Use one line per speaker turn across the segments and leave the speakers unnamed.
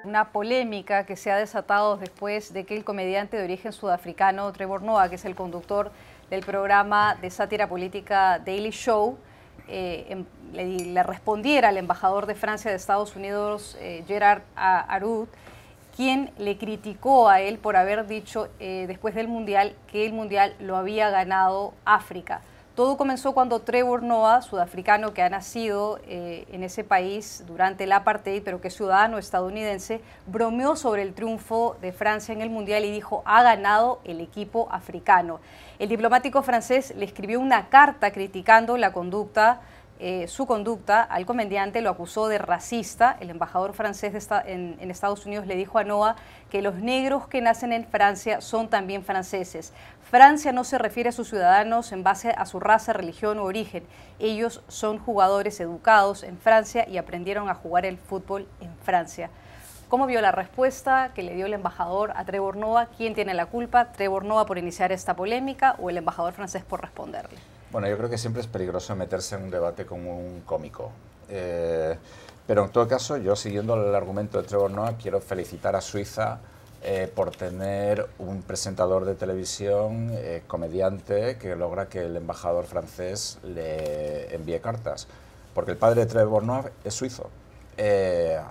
Una polémica que se ha desatado después de que el comediante de origen sudafricano Trevor Noah, que es el conductor del programa de sátira política Daily Show, le respondiera al embajador de Francia de Estados Unidos, Gerard Araud, quien le criticó a él por haber dicho después del Mundial que el Mundial lo había ganado África. Todo comenzó cuando Trevor Noah, sudafricano que ha nacido en ese país durante el apartheid, pero que es ciudadano estadounidense, bromeó sobre el triunfo de Francia en el Mundial y dijo: ha ganado el equipo africano. El diplomático francés le escribió una carta criticando la conducta, su conducta al comediante, lo acusó de racista. El embajador francés en Estados Unidos le dijo a Noah que los negros que nacen en Francia son también franceses. Francia no se refiere a sus ciudadanos en base a su raza, religión u origen. Ellos son jugadores educados en Francia y aprendieron a jugar el fútbol en Francia. ¿Cómo vio la respuesta que le dio el embajador a Trevor Noah? ¿Quién tiene la culpa? ¿Trevor Noah por iniciar esta polémica o el embajador francés por responderle?
Bueno, yo creo que siempre es peligroso meterse en un debate con un cómico. Pero en todo caso, yo siguiendo el argumento de Trevor Noah, quiero felicitar a Suiza por tener un presentador de televisión, comediante, que logra que el embajador francés le envíe cartas. Porque el padre de Trevor Noah es suizo,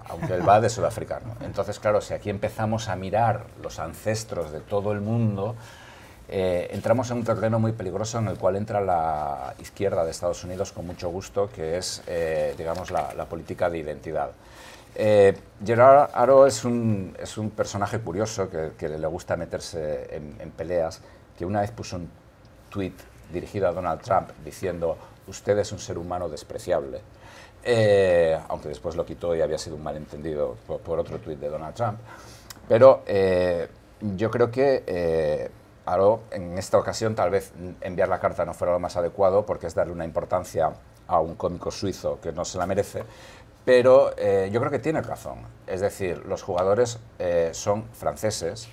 aunque él va de sudafricano. Entonces, claro, si aquí empezamos a mirar los ancestros de todo el mundo, entramos en un terreno muy peligroso en el cual entra la izquierda de Estados Unidos con mucho gusto, que es, digamos, la política de identidad. Gerard Araud es un personaje curioso que le gusta meterse en peleas, que una vez puso un tuit dirigido a Donald Trump diciendo: usted es un ser humano despreciable, aunque después lo quitó y había sido un malentendido por otro tuit de Donald Trump. Pero yo creo que Araud, en esta ocasión, tal vez enviar la carta no fuera lo más adecuado, porque es darle una importancia a un cómico suizo que no se la merece, pero yo creo que tiene razón. Es decir, los jugadores son franceses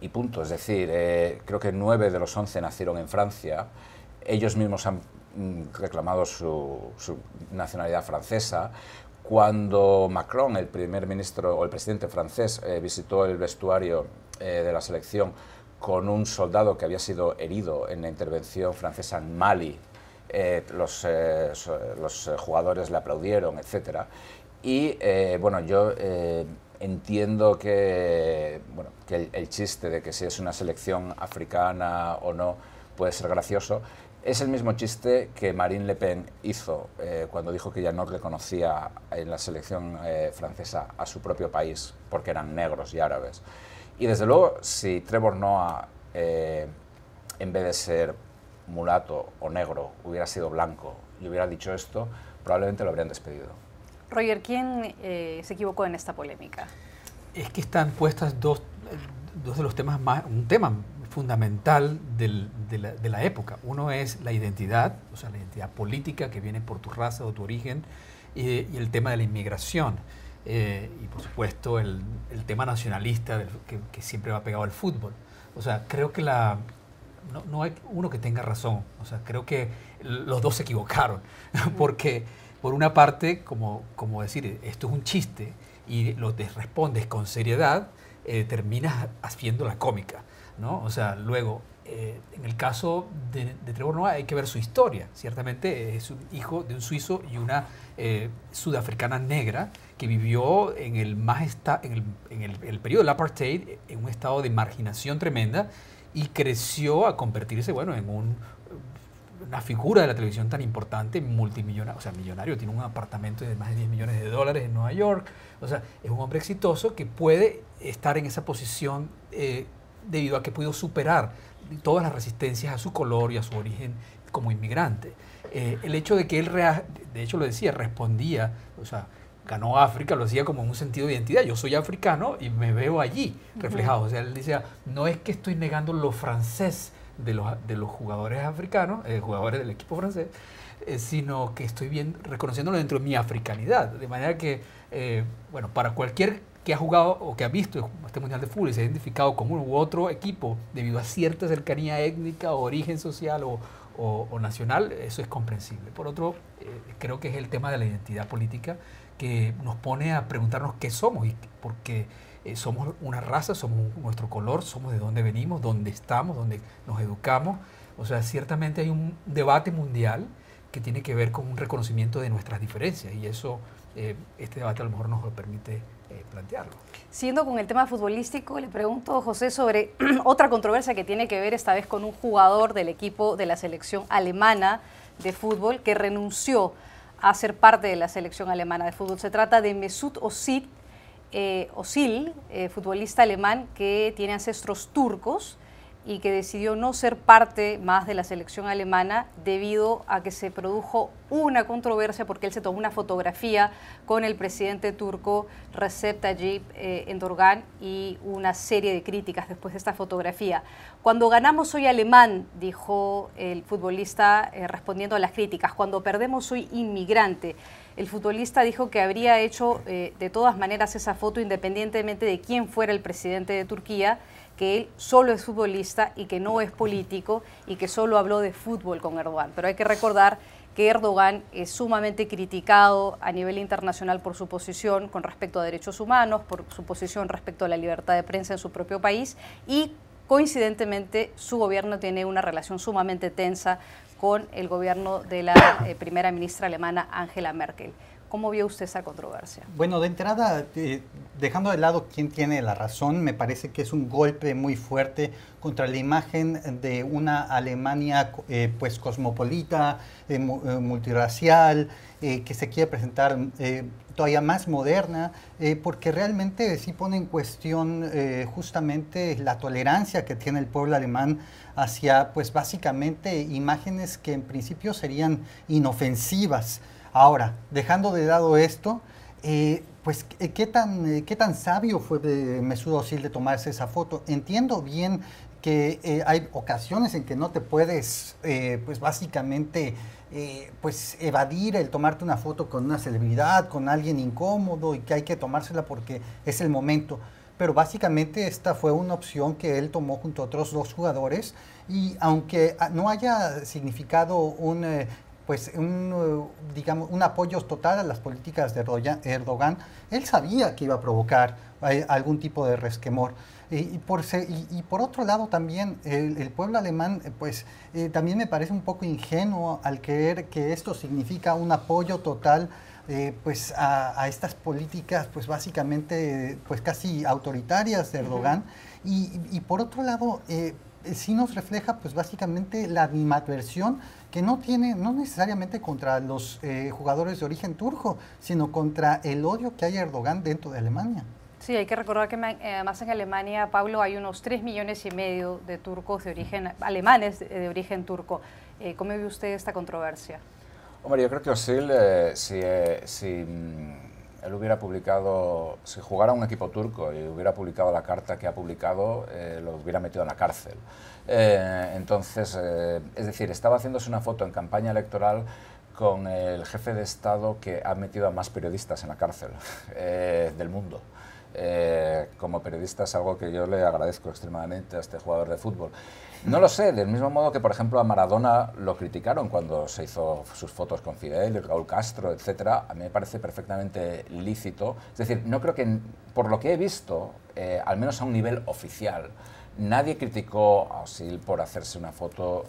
y punto. Es decir, creo que 9 de los 11 nacieron en Francia. Ellos mismos han reclamado su nacionalidad francesa. Cuando Macron, el primer ministro o el presidente francés, visitó el vestuario de la selección con un soldado que había sido herido en la intervención francesa en Mali, los jugadores le aplaudieron, etc. Y bueno, yo entiendo que, bueno, que el chiste de que si es una selección africana o no puede ser gracioso. Es el mismo chiste que Marine Le Pen hizo cuando dijo que ya no reconocía en la selección francesa a su propio país porque eran negros y árabes. Y desde luego, si Trevor Noah, en vez de ser mulato o negro, hubiera sido blanco y hubiera dicho esto, probablemente lo habrían despedido.
Roger, ¿quién se equivocó en esta polémica?
Es que están puestas dos de los temas más, un tema fundamental de la época. Uno es la identidad, o sea, la identidad política que viene por tu raza o tu origen, y el tema de la inmigración. Y por supuesto el tema nacionalista que siempre va pegado al fútbol. O sea, creo que no hay uno que tenga razón. O sea, creo que los dos se equivocaron. Porque por una parte, como decir, esto es un chiste y lo te respondes con seriedad, terminas haciendo la cómica, ¿no? O sea, luego, en el caso de Trevor Noah hay que ver su historia. Ciertamente es un hijo de un suizo y una sudafricana negra que vivió en el periodo del apartheid en un estado de marginación tremenda y creció a convertirse, bueno, en una figura de la televisión tan importante, multimillonario, o sea, millonario, tiene un apartamento de más de $10 millones en Nueva York. O sea, es un hombre exitoso que puede estar en esa posición debido a que pudo superar todas las resistencias a su color y a su origen como inmigrante. El hecho de que él, de hecho lo decía, respondía, o sea, ganó África, lo decía como en un sentido de identidad. Yo soy africano y me veo allí reflejado. O sea, él decía, no es que estoy negando lo francés de los jugadores africanos, jugadores del equipo francés, sino que estoy reconociéndolo dentro de mi africanidad. De manera que, bueno, para cualquier que ha jugado o que ha visto este Mundial de Fútbol y se ha identificado con uno u otro equipo debido a cierta cercanía étnica o origen social o o nacional, eso es comprensible. Por otro, creo que es el tema de la identidad política que nos pone a preguntarnos qué somos, y porque somos una raza, somos nuestro color, somos de dónde venimos, dónde estamos, dónde nos educamos. O sea, ciertamente hay un debate mundial que tiene que ver con un reconocimiento de nuestras diferencias, y eso, este debate a lo mejor nos lo permite plantearlo.
Siguiendo con el tema futbolístico, le pregunto, José, sobre otra controversia que tiene que ver esta vez con un jugador del equipo de la selección alemana de fútbol que renunció a ser parte de la selección alemana de fútbol. Se trata de Mesut Özil, futbolista alemán que tiene ancestros turcos y que decidió no ser parte más de la selección alemana debido a que se produjo una controversia porque él se tomó una fotografía con el presidente turco Recep Tayyip Erdogan y una serie de críticas después de esta fotografía. Cuando ganamos soy alemán, dijo el futbolista respondiendo a las críticas. Cuando perdemos soy inmigrante. El futbolista dijo que habría hecho de todas maneras esa foto independientemente de quién fuera el presidente de Turquía, que él solo es futbolista y que no es político y que solo habló de fútbol con Erdogan. Pero hay que recordar que Erdogan es sumamente criticado a nivel internacional por su posición con respecto a derechos humanos, por su posición respecto a la libertad de prensa en su propio país, y coincidentemente su gobierno tiene una relación sumamente tensa con el gobierno de la primera ministra alemana Angela Merkel. ¿Cómo vio usted esa controversia?
Bueno, de entrada, dejando de lado quién tiene la razón, me parece que es un golpe muy fuerte contra la imagen de una Alemania pues cosmopolita, multirracial, que se quiere presentar todavía más moderna, porque realmente sí pone en cuestión justamente la tolerancia que tiene el pueblo alemán hacia, pues básicamente, imágenes que en principio serían inofensivas. Ahora, dejando de lado esto, pues ¿qué tan sabio fue Mesut Özil de tomarse esa foto? Entiendo bien que hay ocasiones en que no te puedes, pues básicamente, pues evadir el tomarte una foto con una celebridad, con alguien incómodo, y que hay que tomársela porque es el momento. Pero básicamente esta fue una opción que él tomó junto a otros dos jugadores, y aunque no haya significado digamos, un apoyo total a las políticas de Erdogan, él sabía que iba a provocar algún tipo de resquemor. Y por otro lado también, el pueblo alemán, pues también me parece un poco ingenuo al creer que esto significa un apoyo total pues a estas políticas, pues básicamente, pues casi autoritarias de Erdogan. Y por otro lado, sí nos refleja pues básicamente la animadversión que no necesariamente contra los jugadores de origen turco, sino contra el odio que hay a Erdogan dentro de Alemania.
Sí, hay que recordar que además en Alemania, Pablo, hay unos 3,5 millones de turcos de origen, alemanes de origen turco. ¿Cómo ve usted esta controversia?
Hombre, yo creo que Özil, si él hubiera publicado, si jugara un equipo turco y hubiera publicado la carta que ha publicado, lo hubiera metido en la cárcel. Entonces, es decir, estaba haciéndose una foto en campaña electoral con el jefe de Estado que ha metido a más periodistas en la cárcel del mundo. Como periodista es algo que yo le agradezco extremadamente a este jugador de fútbol. No lo sé, del mismo modo que, por ejemplo, a Maradona lo criticaron cuando se hizo sus fotos con Fidel, Raúl Castro, etcétera. A mí me parece perfectamente lícito. Es decir, no creo que, por lo que he visto, al menos a un nivel oficial, nadie criticó a Özil por hacerse una foto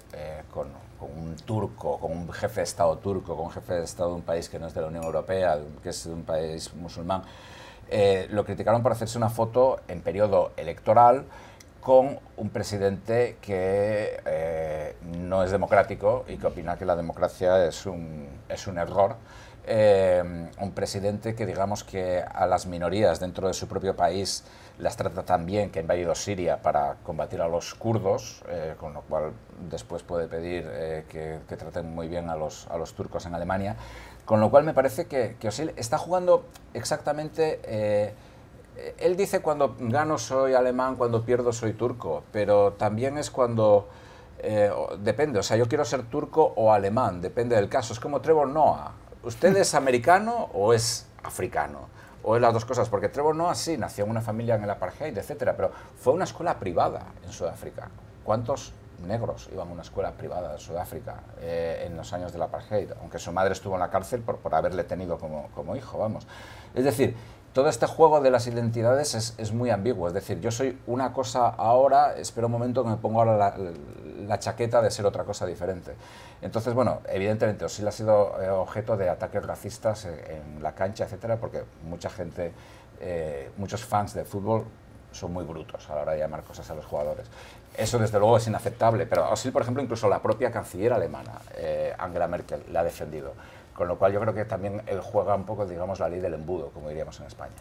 con un turco, con un jefe de Estado turco, con un jefe de Estado de un país que no es de la Unión Europea, que es un país musulmán. Lo criticaron por hacerse una foto en periodo electoral con un presidente que no es democrático y que opina que la democracia es un error. Un presidente que, digamos, que a las minorías dentro de su propio país las trata tan bien, que ha invadido Siria para combatir a los kurdos, con lo cual después puede pedir que traten muy bien a los turcos en Alemania. Con lo cual me parece que Özil está jugando exactamente... él dice cuando gano soy alemán, cuando pierdo soy turco, pero también es cuando... depende, o sea, yo quiero ser turco o alemán, depende del caso. Es como Trevor Noah. ¿Usted es americano o es africano? O es las dos cosas, porque Trevor Noah sí nació en una familia en el apartheid, etcétera, pero fue una escuela privada en Sudáfrica. ¿Cuántos negros iban a una escuela privada de Sudáfrica en los años del apartheid, aunque su madre estuvo en la cárcel por haberle tenido como hijo, vamos. Es decir, todo este juego de las identidades es muy ambiguo, es decir, yo soy una cosa ahora, espero un momento que me pongo ahora la chaqueta de ser otra cosa diferente. Entonces, bueno, evidentemente Özil ha sido objeto de ataques racistas en la cancha, etcétera, porque mucha gente, muchos fans de fútbol son muy brutos a la hora de llamar cosas a los jugadores. Eso desde luego es inaceptable, pero Özil, por ejemplo, incluso la propia canciller alemana, Angela Merkel, la ha defendido. Con lo cual yo creo que también él juega un poco, digamos, la ley del embudo, como diríamos en España.